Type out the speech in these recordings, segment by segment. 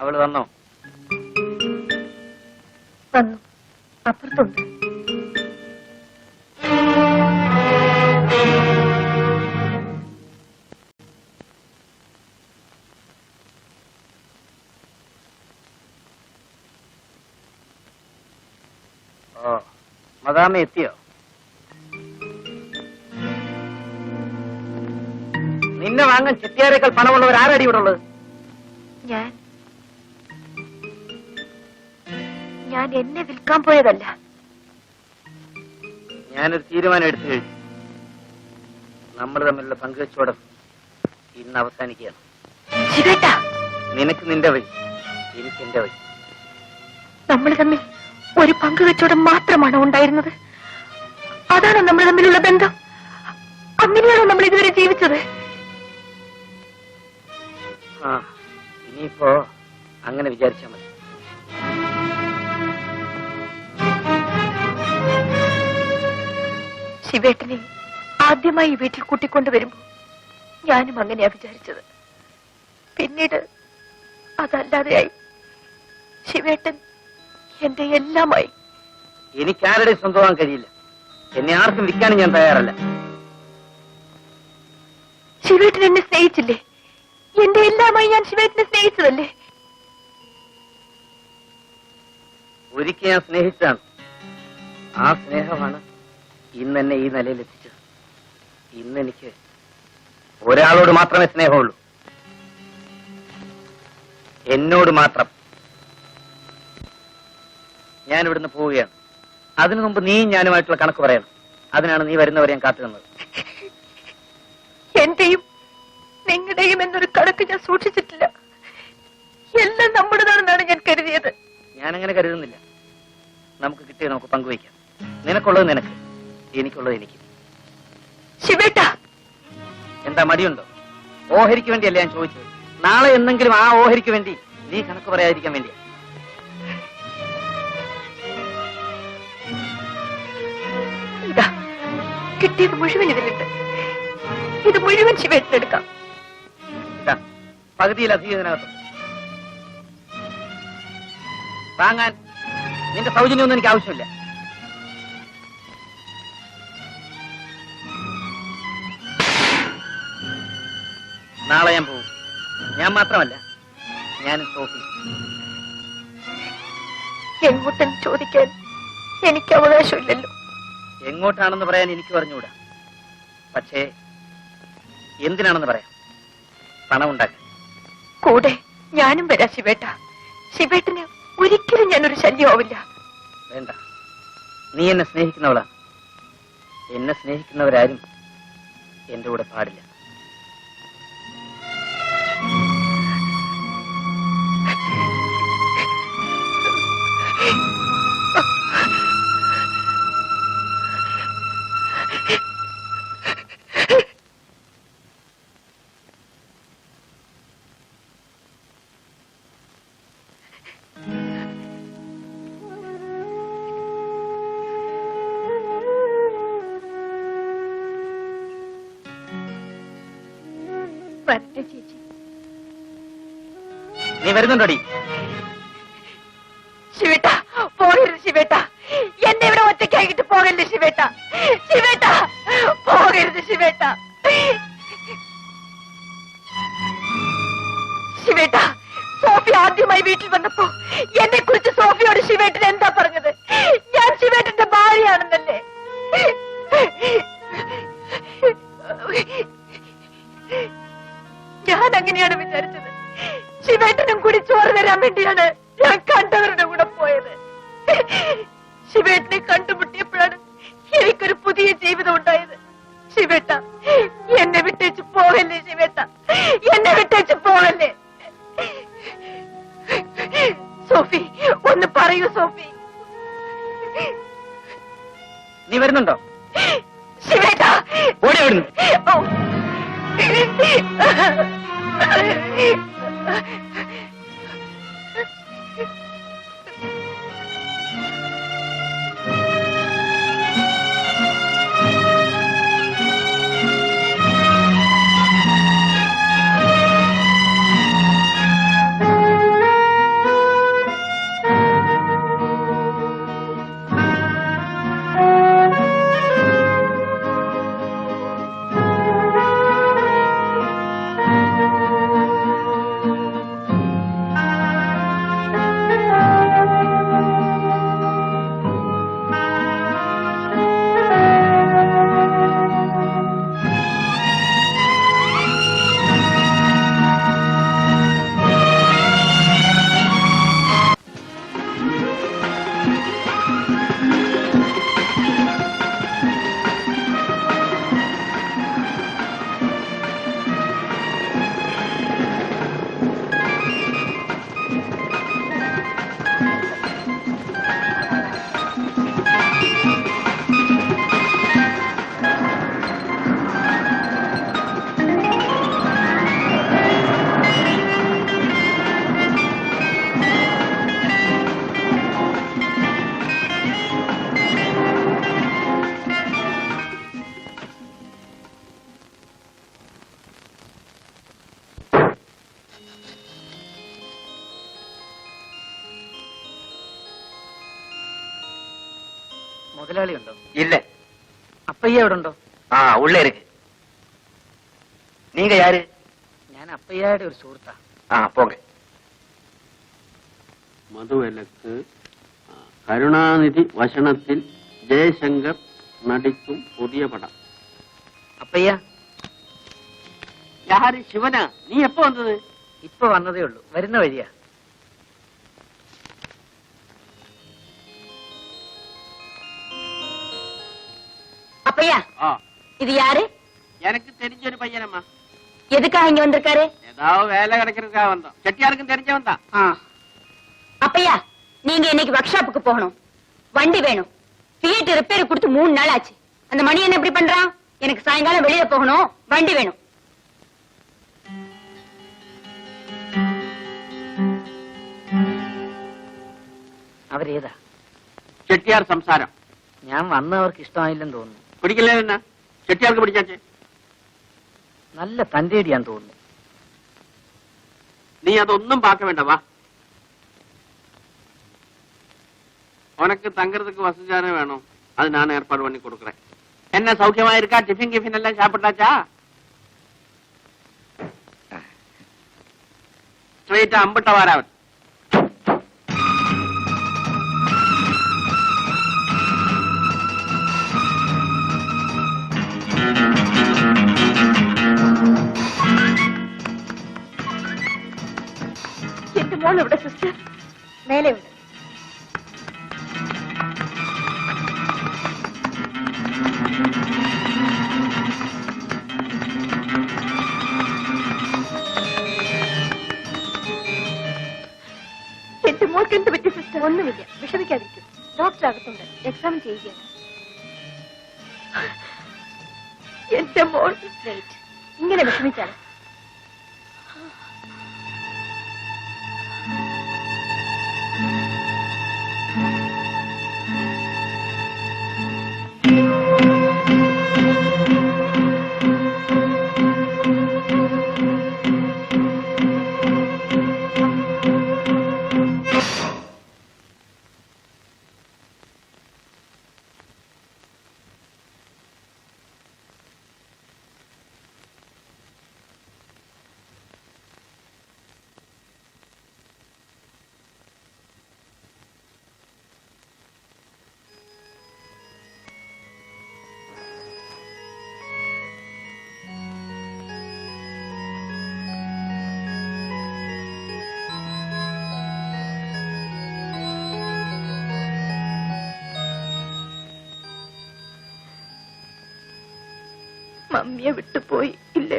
അവള് വന്നോ? വന്നു, അപ്പുറത്തുണ്ട്. ഓ, മദാമ എത്തിയോ? നിന്നെ വാങ്ങാൻ ചെട്ടിയാരേക്കാൾ പണമുള്ളവർ ആരാടി ഇവിടെ ഉള്ളത്? ഞാൻ എന്നെ വിൽക്കാൻ പോയതല്ല. ഞാനൊരു തീരുമാനം എടുത്തു കഴിഞ്ഞു. നമ്മൾ തമ്മിലുള്ള പങ്കുവെച്ചോടം ഇന്ന് അവസാനിക്കുകയാണ്. നിനക്ക് നിന്റെ വഴി, എനിക്ക് എന്റെ വഴി. നമ്മൾ തമ്മിൽ ഒരു പങ്കുവെച്ചോടം മാത്രമാണോ ഉണ്ടായിരുന്നത്? അതാണോ നമ്മൾ തമ്മിലുള്ള ബന്ധം? അങ്ങനെയാണോ നമ്മൾ ഇതുവരെ ജീവിച്ചത്? ഇനിയിപ്പോ അങ്ങനെ വിചാരിച്ചാൽ മതി. ശിവേട്ടനെ ആദ്യമായി ഈ വീട്ടിൽ കൂട്ടിക്കൊണ്ടുവരുമ്പോ ഞാനും അങ്ങനെയാ വിചാരിച്ചത്. പിന്നീട് അതല്ലാതെയായി. ശിവേട്ടൻ എന്റെ എല്ലാമായി. എനിക്കാരുടെയും സ്വന്തമാകാൻ കഴിയില്ല. എന്നെ ആർക്കും വിൽക്കാനും ഞാൻ തയ്യാറല്ല. ശിവേട്ടൻ എന്നെ സ്നേഹിച്ചില്ലേ? എന്റെ എല്ലാമായി ഞാൻ ശിവേട്ടനെ സ്നേഹിച്ചതല്ലേ? ഒരിക്കൽ ഞാൻ സ്നേഹിച്ചതാണ്. ആ സ്നേഹമാണ് ഇന്ന് എന്നെ ഈ നിലയിലെത്തിച്ചത്. ഇന്ന് എനിക്ക് ഒരാളോട് മാത്രമേ സ്നേഹമുള്ളൂ, എന്നോട് മാത്രം. ഞാൻ ഇവിടുന്ന് പോവുകയാണ്. അതിനു മുമ്പ് നീയും ഞാനുമായിട്ടുള്ള കണക്ക് പറയണം. അതിനാണ് നീ വരുന്നവരെ ഞാൻ കാത്തുനിന്നത്. എന്റെയും നിങ്ങളുടെയും എന്നൊരു കണക്ക് ഞാൻ സൂക്ഷിച്ചിട്ടില്ല. എല്ലാം നമ്മുടേതാണെന്നാണ് ഞാൻ കരുതിയത്. ഞാനങ്ങനെ കരുതുന്നില്ല. നമുക്ക് കിട്ടിയത് നമുക്ക് പങ്കുവയ്ക്കാം. നിനക്കുള്ളത് നിനക്ക്, എനിക്കുള്ളത് എനിക്ക്. ശിവേട്ട, എന്താ മടിയുണ്ടോ? ഓഹരിക്ക് വേണ്ടിയല്ല ഞാൻ ചോദിച്ചത്. നാളെ എന്തെങ്കിലും ആ ഓഹരിക്ക് വേണ്ടി നീ കണക്ക് പറയാതിരിക്കാൻ വേണ്ടിയാ. ഇതാ കിട്ടിയത് മുഴുവൻ ഇതിലുണ്ട്. ഇത് മുഴുവൻ ശിവേട്ടനെടുക്കാം. പകുതിയിലധികം ഇതിനകത്തുണ്ട്. വാങ്ങാൻ നിന്റെ സൗജന്യമൊന്നും എനിക്ക് ആവശ്യമില്ല. നാളെ ഞാൻ പോകും. ഞാൻ മാത്രമല്ല, ഞാൻ സോഫി. എങ്ങോട്ടെന്ന് ചോദിക്കാൻ എനിക്ക് അവകാശമില്ലല്ലോ. എങ്ങോട്ടാണെന്ന് പറയാൻ എനിക്ക് പറഞ്ഞുകൂടാ. പക്ഷേ എന്തിനാണെന്ന് പറയാം. പണം ഉണ്ടാക്കാൻ. കൂടെ ഞാനും വരാം ശിവേട്ട. ശിവേട്ടന് ഒരിക്കലും ഞാനൊരു ശല്യമാവില്ല. വേണ്ട, നീ എന്നെ സ്നേഹിക്കുന്നവളാ. എന്നെ സ്നേഹിക്കുന്നവരാരും എന്റെ കൂടെ പാടില്ല. ചേച്ചി, നീ വരുന്നുണ്ടോടി? ശിവേട്ട, പോകരുത് ശിവേട്ട. എന്നെ ഇവിടെ ഒറ്റയ്ക്കായിട്ട് പോകല്ലേ ശിവേട്ട. ശിവേട്ട, പോകരുത് ശിവേട്ട. ശിവേട്ട, സോഫി ആദ്യമായി വീട്ടിൽ വന്നപ്പോ എന്നെ കുറിച്ച് സോഫിയോട് ശിവേട്ടൻ എന്താ പറഞ്ഞത്? ഞാൻ ശിവേട്ടന്റെ ഭാര്യയാണെന്നല്ലേ? ഞാൻ അങ്ങനെയാണ് വിചാരിച്ചത്. ശിവേട്ടനും കൂടി ചോറ് തരാൻ വേണ്ടിയാണ് ഞാൻ കണ്ടവരുടെ കൂടെ പോയത്. ശിവേട്ടനെ കണ്ടുമുട്ടിയപ്പോഴാണ് എനിക്കൊരു പുതിയ ജീവിതം ഉണ്ടായത്. ശിവേട്ട, എന്നെ വിട്ടേച്ച് പോകല്ലേ ശിവേട്ട, എന്നെ വിട്ടേച്ച് പോകല്ലേ. സോഫി, ഒന്ന് പറയൂ സോഫി. നീ വരുന്നുണ്ടോ? ശിവേട്ട, ഓടി വരുന്നു. മുതലാളി ഉണ്ടോ? இல்ல. അപ്പയ്യ എവിടെ ഉണ്ടോ? உள்ள இருக்கு. நீங்க யாரு? ഞാൻ അപ്പയ്യയുടെ ഒരു സുഹൃത്താ. போங்க. മധുവിലക്ക് കരുണാനിധി വശനത്തിൽ ജയശങ്കർ നടിക്കും പുതിയ പടം. അപ്പയ്യ, യാര് ശിവന? നീ എപ്പോ വന്നത്? ഇപ്പൊ വന്നതേ ഉള്ളൂ. വരുന്ന വഴിയാ. அப்பையா, இது யாரு? எனக்கு தெரிஞ்ச ஒரு பையனம்மா. எதுக்காக இங்க வந்திருக்காரு? ஏதாவது வேலை கிடைக்கிறதுக்காக வந்தோம். செட்டியாருக்கும் தெரிஞ்சவன் தான். அப்பையா, நீங்க இன்னைக்கு ஒர்க் ஷாப்புக்கு போகணும். வண்டி வேணும். ஃபியட் ரிப்பேர் கொடுத்து 3 நாள் ஆச்சு. அந்த மணி என்ன இப்படி பண்றான்? எனக்கு சாயங்காலம் வெளியில போகணும். வண்டி வேணும். അവരേതാ? ചെട്ടിയാർ സംസാരം. ഞാൻ വന്ന അവർക്ക് ഇഷ്ടമായില്ലെന്ന് തോന്നുന്നു. പിടിക്കില്ലേ? എന്നാ ചെട്ടിയാർക്ക് പിടിച്ചാച്ചേ? നല്ല തന്റേടിയാന്ന് തോന്നുന്നു. നീ അതൊന്നും പാക്ക വേണ്ട, വാ. உனக்கு தங்கறதுக்கு வசதியான வேணும். அது நான் ஏற்பாடு பண்ணி கொடுக்குறேன். என்ன சௌக்கியமா இருக்கா? டிஃபின் கிஃபின் எல்லாம் சாப்பிட்டாச்சா? ஸ்ட்ரெயிட்டா அம்பிட்ட வாராவன். എന്റെ മോൾ എവിടെ സിസ്റ്റർ? മേലെ ഉണ്ട്. എന്റെ മോൾക്ക് എന്ത് പറ്റി സിസ്റ്റർ? ഒന്നുമില്ല, വിഷമിക്കാതിരിക്കും. ഡോക്ടർ അകത്തുണ്ട്, എക്സാം ചെയ്യുകയാണ്. എന്റെ മോൾ ഇങ്ങനെ വിഷമിച്ചാണ്. മമ്മിയെ വിട്ടുപോയി ഇല്ലേ?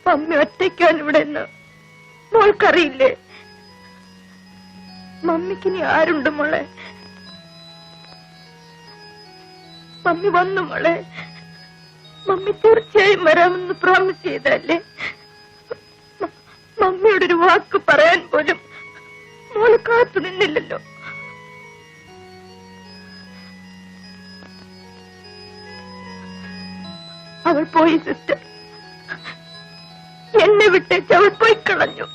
മമ്മി ഒറ്റയ്ക്കാണ് ഇവിടെ എന്ന് മോൾക്കറിയില്ലേ? മമ്മിക്കിനി ആരുണ്ട് മോളെ? മമ്മി വന്നു മോളെ. മമ്മി തീർച്ചയായും വരാമെന്ന് പ്രോമിസ് ചെയ്തല്ലേ? മമ്മിയോട് ഒരു വാക്ക് പറയാൻ പോലും മോള് കാത്തു നിന്നില്ലല്ലോ. അവൾ പോയി സിസ്റ്റർ, എന്നെ വിട്ടേച്ച് അവൾ പോയി കളഞ്ഞു.